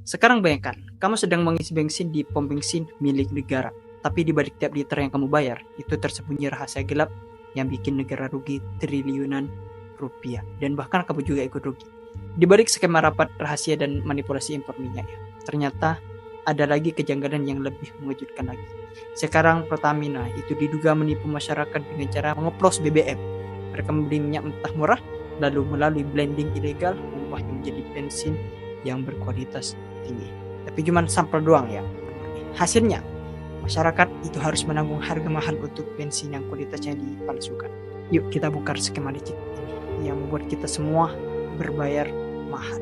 Sekarang bayangkan, kamu sedang mengisi bensin di pom bensin milik negara. Tapi di balik tiap liter yang kamu bayar, itu tersembunyi rahasia gelap yang bikin negara rugi triliunan rupiah. Dan bahkan kamu juga ikut rugi. Di balik skema rapat rahasia dan manipulasi impor minyak, ternyata ada lagi kejanggalan yang lebih mengejutkan lagi. Sekarang Pertamina itu diduga menipu masyarakat dengan cara mengoplos BBM. Mereka membeli minyak mentah murah, lalu melalui blending ilegal mengubahnya menjadi bensin yang berkualitas tinggi. Tapi cuma sampel doang ya. Hasilnya, masyarakat itu harus menanggung harga mahal untuk bensin yang kualitasnya dipalsukan. Yuk kita bongkar skema licik ini yang membuat kita semua berbayar mahal.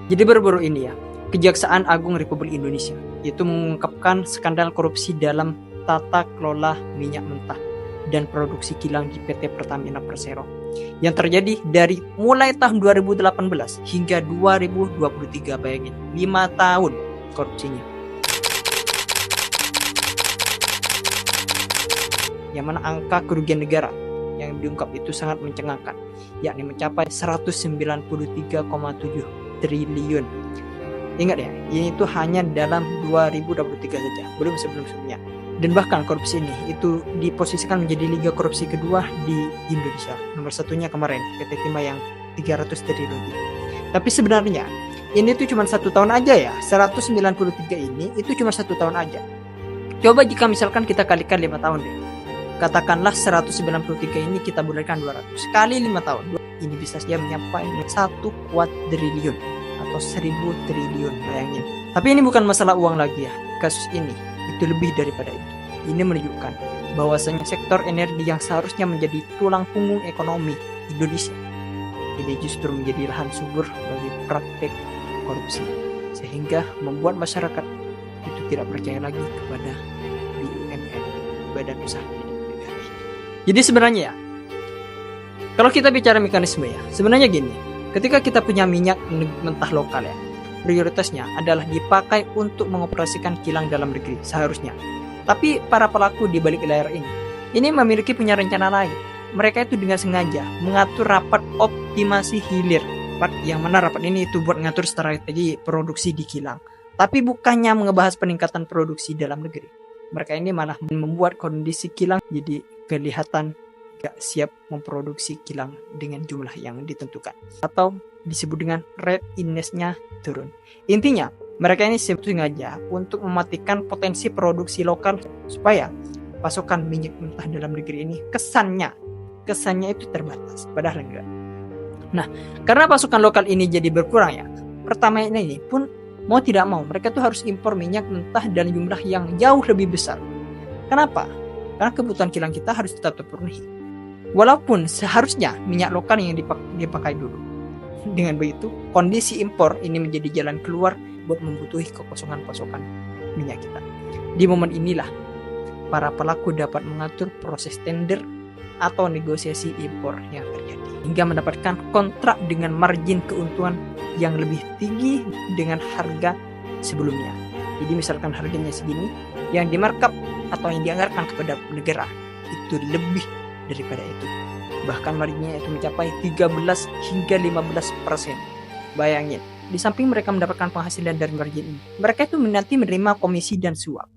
Jadi baru-baru ini ya, Kejaksaan Agung Republik Indonesia itu mengungkapkan skandal korupsi dalam tata kelola minyak mentah dan produksi kilang di PT Pertamina Persero yang terjadi dari mulai tahun 2018 hingga 2023. Bayangin, 5 tahun korupsinya. Yang mana angka kerugian negara yang diungkap itu sangat mencengangkan, yakni mencapai 193,7 triliun. Ingat ya, ini itu hanya dalam 2023 saja, belum sebelum-sebelumnya. Dan bahkan korupsi ini itu diposisikan menjadi liga korupsi kedua di Indonesia. Nomor satunya kemarin PT Timah yang 300 triliun. Tapi sebenarnya ini tuh cuma 1 tahun aja ya. 193 ini itu cuma 1 tahun aja. Coba jika misalkan kita kalikan 5 tahun deh. Katakanlah 193 ini kita bulatkan 200 kali 5 tahun. Ini bisa saja mencapai 1 kuadriliun atau 1000 triliun, bayangin. Tapi ini bukan masalah uang lagi ya. Kasus ini itu lebih daripada itu. Ini menunjukkan bahwasanya sektor energi yang seharusnya menjadi tulang punggung ekonomi Indonesia ini justru menjadi lahan subur bagi praktek korupsi, sehingga membuat masyarakat itu tidak percaya lagi kepada BUMN, badan usaha milik negara. Jadi sebenarnya ya, kalau kita bicara mekanisme ya, sebenarnya gini, ketika kita punya minyak mentah lokal ya, prioritasnya adalah dipakai untuk mengoperasikan kilang dalam negeri seharusnya. Tapi para pelaku di balik layar ini memiliki punya rencana lain. Mereka itu dengan sengaja mengatur rapat optimasi hilir, yang mana rapat ini itu buat ngatur strategi produksi di kilang. Tapi bukannya mengebahas peningkatan produksi dalam negeri. Mereka ini malah membuat kondisi kilang jadi kelihatan gak siap memproduksi kilang dengan jumlah yang ditentukan, atau disebut dengan readiness-nya turun. Intinya, mereka ini sengaja untuk mematikan potensi produksi lokal supaya pasokan minyak mentah dalam negeri ini kesannya itu terbatas, padahal enggak. Nah, karena pasokan lokal ini jadi berkurang ya, Pertamina ini pun mau tidak mau mereka tuh harus impor minyak mentah dan jumlah yang jauh lebih besar. Kenapa? Karena kebutuhan kilang kita harus tetap terpenuhi. Walaupun seharusnya minyak lokal yang dipakai dulu. Dengan begitu, kondisi impor ini menjadi jalan keluar buat membutuhi kekosongan pasokan minyak kita. Di momen inilah, para pelaku dapat mengatur proses tender atau negosiasi impor yang terjadi, hingga mendapatkan kontrak dengan margin keuntungan yang lebih tinggi dengan harga sebelumnya. Jadi misalkan harganya segini, yang dimarkup atau yang dianggarkan kepada negara itu lebih daripada itu. Bahkan marginnya itu mencapai 13 hingga 15%. Bayangin, di samping mereka mendapatkan penghasilan dari margin ini, mereka itu nanti menerima komisi dan suap.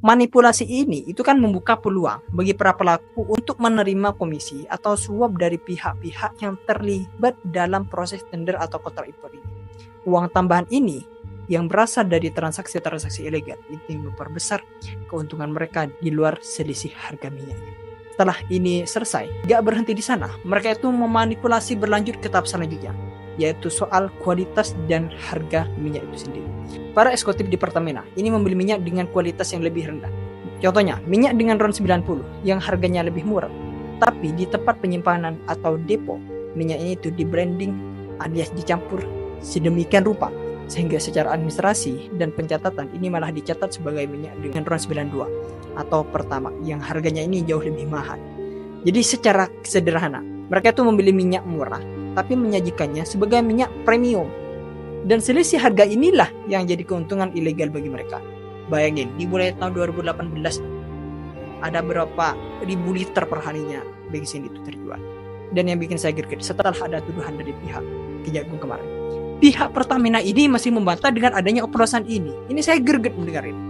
Manipulasi ini itu kan membuka peluang bagi para pelaku untuk menerima komisi atau suap dari pihak-pihak yang terlibat dalam proses tender atau kontrak impor ini. Uang tambahan ini yang berasal dari transaksi-transaksi ilegal itu memperbesar keuntungan mereka di luar selisih harga minyaknya. Setelah ini selesai, gak berhenti di sana. Mereka itu memanipulasi berlanjut ke tahap selanjutnya, yaitu soal kualitas dan harga minyak itu sendiri. Para eksekutif di Pertamina ini membeli minyak dengan kualitas yang lebih rendah. Contohnya, minyak dengan RON 90 yang harganya lebih murah. Tapi di tempat penyimpanan atau depo, minyak ini itu di blending alias dicampur sedemikian rupa, sehingga secara administrasi dan pencatatan ini malah dicatat sebagai minyak dengan RON 92 atau Pertamax yang harganya ini jauh lebih mahal. Jadi secara sederhana, mereka itu membeli minyak murah tapi menyajikannya sebagai minyak premium. Dan selisih harga inilah yang jadi keuntungan ilegal bagi mereka. Bayangin, di mulai tahun 2018 ada berapa ribu liter per harinya bensin itu terjual. Dan yang bikin saya gerget, setelah ada tuduhan dari pihak Kejagung kemarin, pihak Pertamina ini masih membantah dengan adanya oplosan ini. Ini saya greget mendengar ini.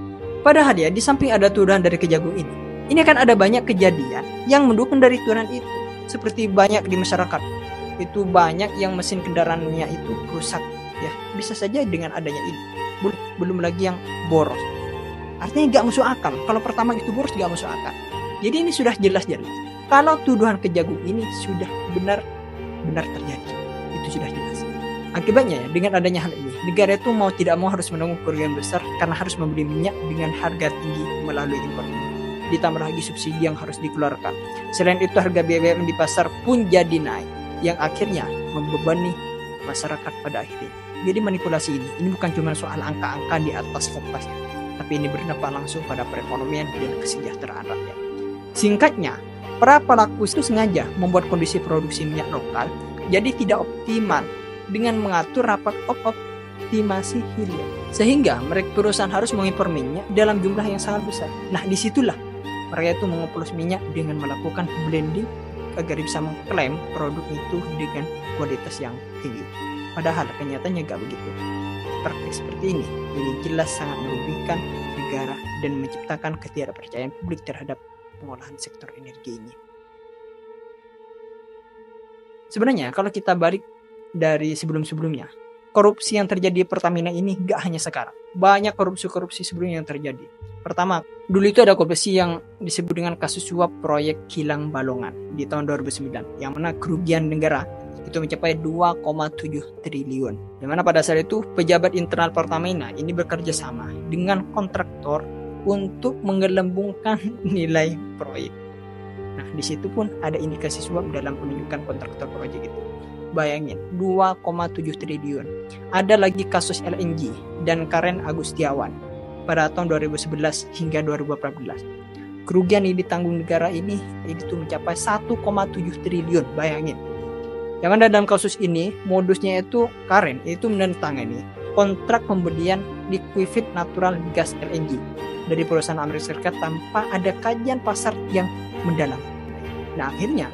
Padahal ya, di samping ada tuduhan dari Kejagung ini kan ada banyak kejadian yang mendukung dari tuduhan itu. Seperti banyak di masyarakat, itu banyak yang mesin kendaraannya itu rusak. Ya, bisa saja dengan adanya ini. Belum lagi yang boros. Artinya gak masuk akal. Kalau pertama itu boros gak masuk akal. Jadi ini sudah jelas-jelas. Kalau tuduhan Kejagung ini sudah benar terjadi, itu sudah jelas. Akibatnya ya, dengan adanya hal ini, negara itu mau tidak mau harus menanggung kerugian besar karena harus membeli minyak dengan harga tinggi melalui impor. Ditambah lagi subsidi yang harus dikeluarkan. Selain itu harga BBM di pasar pun jadi naik, yang akhirnya membebani masyarakat pada akhirnya. Jadi manipulasi ini bukan cuma soal angka-angka di atas kertas, tapi ini berdampak langsung pada perekonomian dan kesejahteraan rakyat. Singkatnya, para pelaku itu sengaja membuat kondisi produksi minyak lokal jadi tidak optimal dengan mengatur rapat optimasi hilir, sehingga mereka perusahaan harus mengimpor minyak dalam jumlah yang sangat besar. Nah, disitulah mereka itu mengoplos minyak dengan melakukan blending agar bisa mengklaim produk itu dengan kualitas yang tinggi. Padahal kenyataannya gak begitu. Praktik seperti ini jelas sangat merugikan negara dan menciptakan ketidakpercayaan publik terhadap pengolahan sektor energi ini. Sebenarnya kalau kita balik dari sebelum-sebelumnya, korupsi yang terjadi di Pertamina ini gak hanya sekarang. Banyak korupsi sebelumnya yang terjadi. Pertama, dulu itu ada korupsi yang disebut dengan kasus suap proyek Kilang Balongan di tahun 2009, yang mana kerugian negara itu mencapai 2,7 triliun. Yang mana pada saat itu pejabat internal Pertamina ini bekerja sama dengan kontraktor untuk menggelembungkan nilai proyek. Nah, di situ pun ada indikasi suap dalam penunjukan kontraktor proyek itu. Bayangin, 2,7 triliun. Ada lagi kasus LNG dan Karen Agustiawan pada tahun 2011 hingga 2014. Kerugian yang ditanggung negara ini itu mencapai 1,7 triliun. Bayangin. Yang mana dalam kasus ini modusnya itu Karen itu menandatangani kontrak pembelian liquefied natural gas LNG dari perusahaan Amerika Serikat tanpa ada kajian pasar yang mendalam. Nah, akhirnya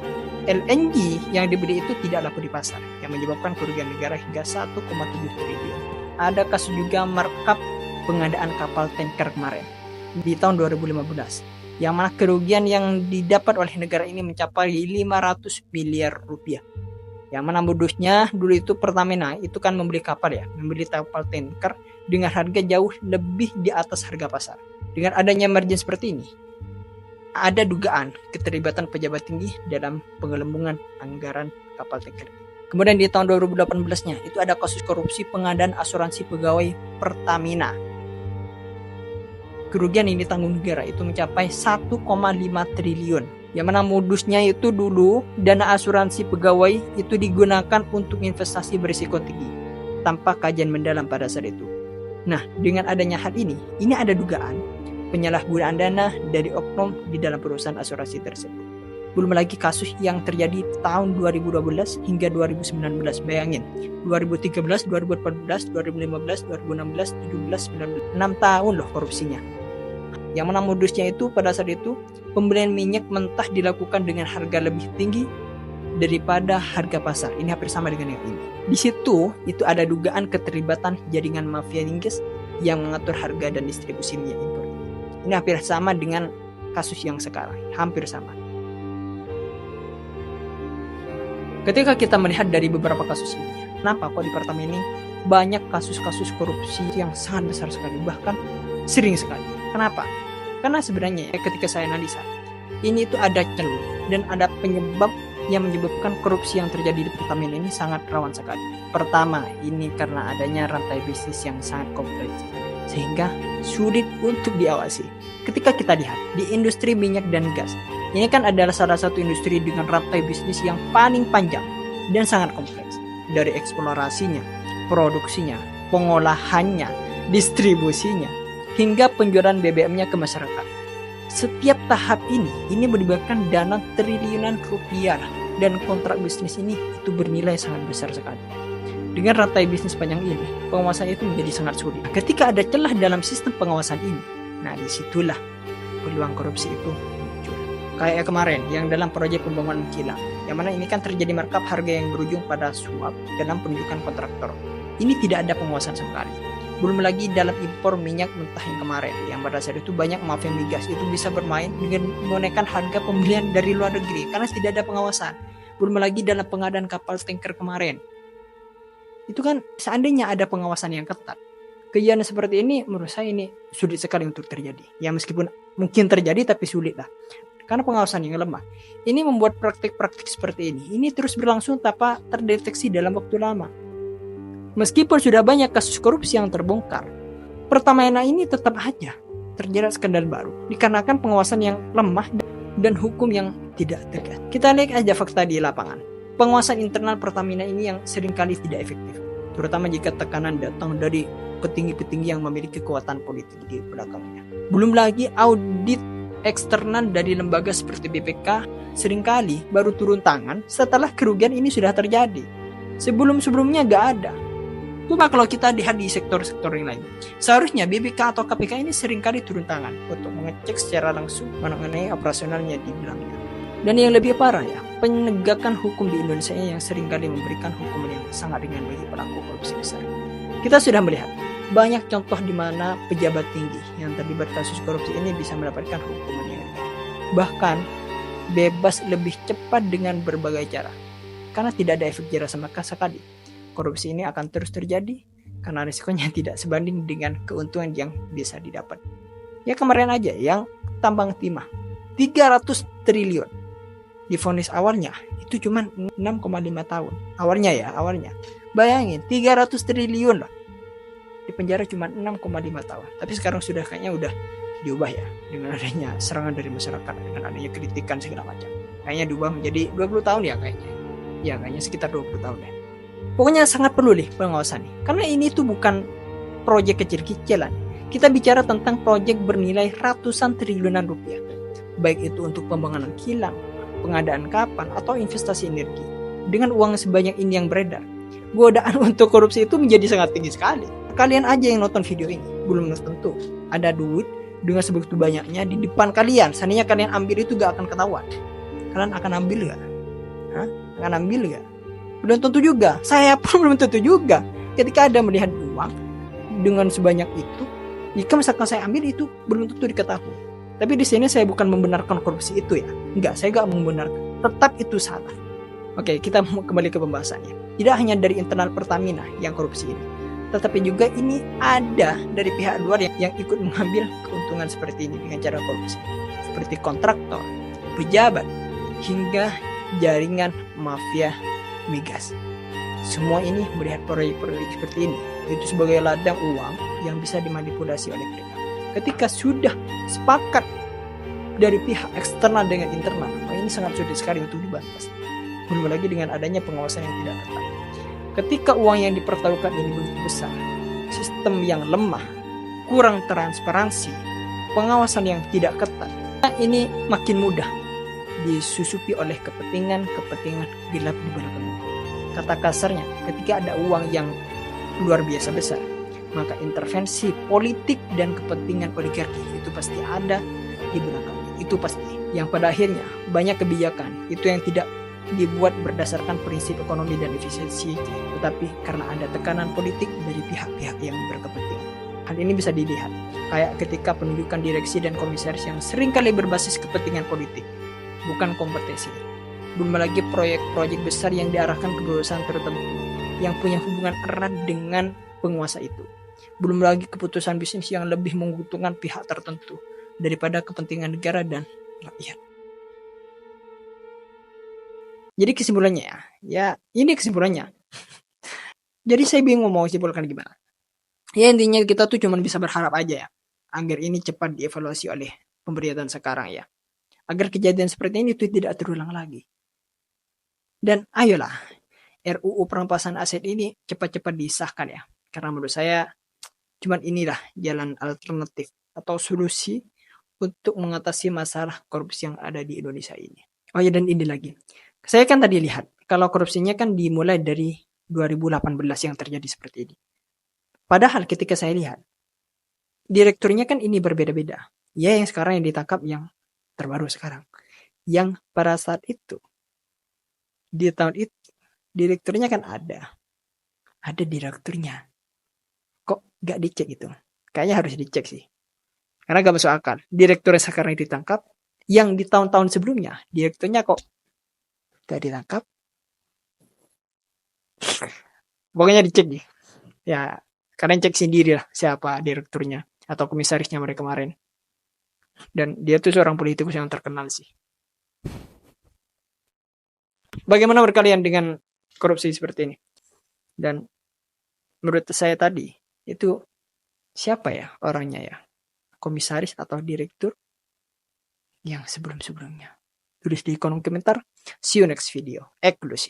LNG yang dibeli itu tidak laku di pasar, yang menyebabkan kerugian negara hingga 1,7 triliun. Ada kasus juga markup pengadaan kapal tanker kemarin di tahun 2015, yang mana kerugian yang didapat oleh negara ini mencapai 500 miliar rupiah. Yang mana modusnya dulu itu Pertamina itu kan membeli kapal tanker dengan harga jauh lebih di atas harga pasar. Dengan adanya margin seperti ini, ada dugaan keterlibatan pejabat tinggi dalam penggelembungan anggaran kapal tanker. Kemudian di tahun 2018-nya itu ada kasus korupsi pengadaan asuransi pegawai Pertamina. Kerugian yang ditanggung negara itu mencapai 1,5 triliun. Yang mana modusnya itu dulu dana asuransi pegawai itu digunakan untuk investasi berisiko tinggi tanpa kajian mendalam pada saat itu. Nah, dengan adanya hal ini ada dugaan penyalahgunaan dana dari oknum di dalam perusahaan asuransi tersebut. Belum lagi kasus yang terjadi tahun 2012 hingga 2019. Bayangin, 2013, 2014, 2015, 2016, 17, 19, 6 tahun loh korupsinya. Yang mana modusnya itu pada saat itu pembelian minyak mentah dilakukan dengan harga lebih tinggi daripada harga pasar. Ini hampir sama dengan yang ini. Di situ itu ada dugaan keterlibatan jaringan mafia ringkes yang mengatur harga dan distribusi minyak impor. Ini hampir sama dengan kasus yang sekarang, hampir sama. Ketika kita melihat dari beberapa kasus ini, kenapa kok di Pertamina ini banyak kasus-kasus korupsi yang sangat besar sekali, bahkan sering sekali. Kenapa? Karena sebenarnya ketika saya analisa, ini itu ada celah dan ada penyebab yang menyebabkan korupsi yang terjadi di Pertamina ini sangat rawan sekali. Pertama, ini karena adanya rantai bisnis yang sangat kompleks, sehingga sulit untuk diawasi. Ketika kita lihat di industri minyak dan gas, ini kan adalah salah satu industri dengan rantai bisnis yang paling panjang dan sangat kompleks. Dari eksplorasinya, produksinya, pengolahannya, distribusinya, hingga penjualan BBM-nya ke masyarakat. Setiap tahap ini melibatkan dana triliunan rupiah dan kontrak bisnis ini itu bernilai sangat besar sekali. Dengan rantai bisnis panjang ini, pengawasan itu menjadi sangat sulit. Ketika ada celah dalam sistem pengawasan ini, nah disitulah peluang korupsi itu muncul. Kayak kemarin yang dalam proyek pembangunan kilang, yang mana ini kan terjadi markup harga yang berujung pada suap dalam penunjukan kontraktor, ini tidak ada pengawasan sama sekali. Belum lagi dalam impor minyak mentah yang kemarin, yang pada saat itu banyak mafia migas itu bisa bermain dengan menaikkan harga pembelian dari luar negeri karena tidak ada pengawasan. Belum lagi dalam pengadaan kapal tanker kemarin. Itu kan seandainya ada pengawasan yang ketat, kejadian seperti ini menurut saya ini sulit sekali untuk terjadi. Ya meskipun mungkin terjadi tapi sulit lah. Karena pengawasan yang lemah. Ini membuat praktik-praktik seperti ini terus berlangsung tanpa terdeteksi dalam waktu lama. Meskipun sudah banyak kasus korupsi yang terbongkar, Pertamina ini tetap aja terjerat skandal baru dikarenakan pengawasan yang lemah dan hukum yang tidak tegas. Kita lihat aja fakta di lapangan. Pengawasan internal Pertamina ini yang seringkali tidak efektif, terutama jika tekanan datang dari petinggi-petinggi yang memiliki kekuatan politik di belakangnya. Belum lagi audit eksternal dari lembaga seperti BPK seringkali baru turun tangan setelah kerugian ini sudah terjadi. Sebelum-sebelumnya gak ada. Coba kalau kita lihat di sektor-sektor yang lain, seharusnya BPK atau KPK ini seringkali turun tangan untuk mengecek secara langsung mengenai operasionalnya di bidangnya. Dan yang lebih parah ya, penegakan hukum di Indonesia yang seringkali memberikan hukuman yang sangat ringan bagi pelaku korupsi besar. Kita sudah melihat banyak contoh di mana pejabat tinggi yang terlibat kasus korupsi ini bisa mendapatkan hukuman yang ringan. Bahkan bebas lebih cepat dengan berbagai cara. Karena tidak ada efek jerah sama sekali. Korupsi ini akan terus terjadi karena risikonya tidak sebanding dengan keuntungan yang bisa didapat. Ya kemarin aja yang tambang timah 300 triliun. Divonis awalnya itu cuma 6,5 tahun. Awalnya. Bayangin 300 triliun loh. Di penjara cuma 6,5 tahun. Tapi sekarang sudah kayaknya udah diubah ya dengan adanya serangan dari masyarakat, dengan adanya kritikan segala macam. Kayaknya diubah menjadi 20 tahun ya kayaknya. Ya kayaknya sekitar 20 tahun deh. Pokoknya sangat perlu nih pengawasan nih. Karena ini tuh bukan proyek kecil-kecilan. Kita bicara tentang proyek bernilai ratusan triliunan rupiah. Baik itu untuk pembangunan kilang, pengadaan kapal, atau investasi energi. Dengan uang sebanyak ini yang beredar, godaan untuk korupsi itu menjadi sangat tinggi sekali. Kalian aja yang nonton video ini, belum tentu ada duit dengan sebegitu banyaknya di depan kalian. Seandainya kalian ambil itu gak akan ketahuan. Kalian akan ambil gak? Akan ambil gak? Belum tentu juga. Saya pun belum tentu juga. Ketika ada melihat uang dengan sebanyak itu, jika misalkan saya ambil itu belum tentu diketahui. Tapi di sini saya bukan membenarkan korupsi itu ya. Enggak, saya enggak membenarkan. Tetap itu salah. Oke, kita kembali ke pembahasannya. Tidak hanya dari internal Pertamina yang korupsi ini, tetapi juga ini ada dari pihak luar yang ikut mengambil keuntungan seperti ini dengan cara korupsi. Seperti kontraktor, pejabat, hingga jaringan mafia migas. Semua ini melihat proyek-proyek seperti ini itu sebagai ladang uang yang bisa dimanipulasi oleh mereka. Ketika sudah sepakat dari pihak eksternal dengan internal, ini sangat sulit sekali untuk dibantah. Belum lagi dengan adanya pengawasan yang tidak ketat. Ketika uang yang dipertaruhkan ini begitu besar, sistem yang lemah, kurang transparansi, pengawasan yang tidak ketat, ini makin mudah disusupi oleh kepentingan gelap di belakangnya. Kata kasarnya, ketika ada uang yang luar biasa besar, maka intervensi politik dan kepentingan oligarki itu pasti ada di belakangnya. Itu pasti. Yang pada akhirnya banyak kebijakan itu yang tidak dibuat berdasarkan prinsip ekonomi dan efisiensi, tetapi karena ada tekanan politik dari pihak-pihak yang berkepentingan. Hal ini bisa dilihat kayak ketika penunjukan direksi dan komisaris yang seringkali berbasis kepentingan politik, bukan kompetisi. Belum lagi proyek-proyek besar yang diarahkan ke perusahaan tertentu yang punya hubungan erat dengan penguasa itu. Belum lagi keputusan bisnis yang lebih menguntungkan pihak tertentu daripada kepentingan negara dan rakyat. Jadi kesimpulannya ya ini kesimpulannya. Jadi saya bingung mau simpulkan gimana. Ya intinya kita tuh cuma bisa berharap aja ya, agar ini cepat dievaluasi oleh pemerintahan sekarang ya. Agar kejadian seperti ini itu tidak terulang lagi. Dan ayolah, RUU perampasan aset ini cepat-cepat disahkan ya. Karena menurut saya cuman inilah jalan alternatif atau solusi untuk mengatasi masalah korupsi yang ada di Indonesia ini. Oh ya, dan ini lagi. Saya kan tadi lihat kalau korupsinya kan dimulai dari 2018 yang terjadi seperti ini. Padahal ketika saya lihat direkturnya kan ini berbeda-beda. Ya yang sekarang yang ditangkap yang terbaru sekarang. Yang pada saat itu di tahun itu direkturnya kan ada. ada direkturnya. Kok gak dicek itu? Kayaknya harus dicek sih. Karena gak masuk akal. Direkturnya sekarang ditangkap, yang di tahun-tahun sebelumnya direkturnya kok gak ditangkap. Pokoknya dicek nih. Ya, kalian cek sendiri lah siapa direkturnya atau komisarisnya mereka kemarin. Dan dia tuh seorang politikus yang terkenal sih. Bagaimana berkalian dengan korupsi seperti ini? Dan menurut saya tadi, itu siapa ya orangnya ya? Komisaris atau direktur yang sebelum-sebelumnya? Tulis di kolom komentar. See you next video. Eksklusif.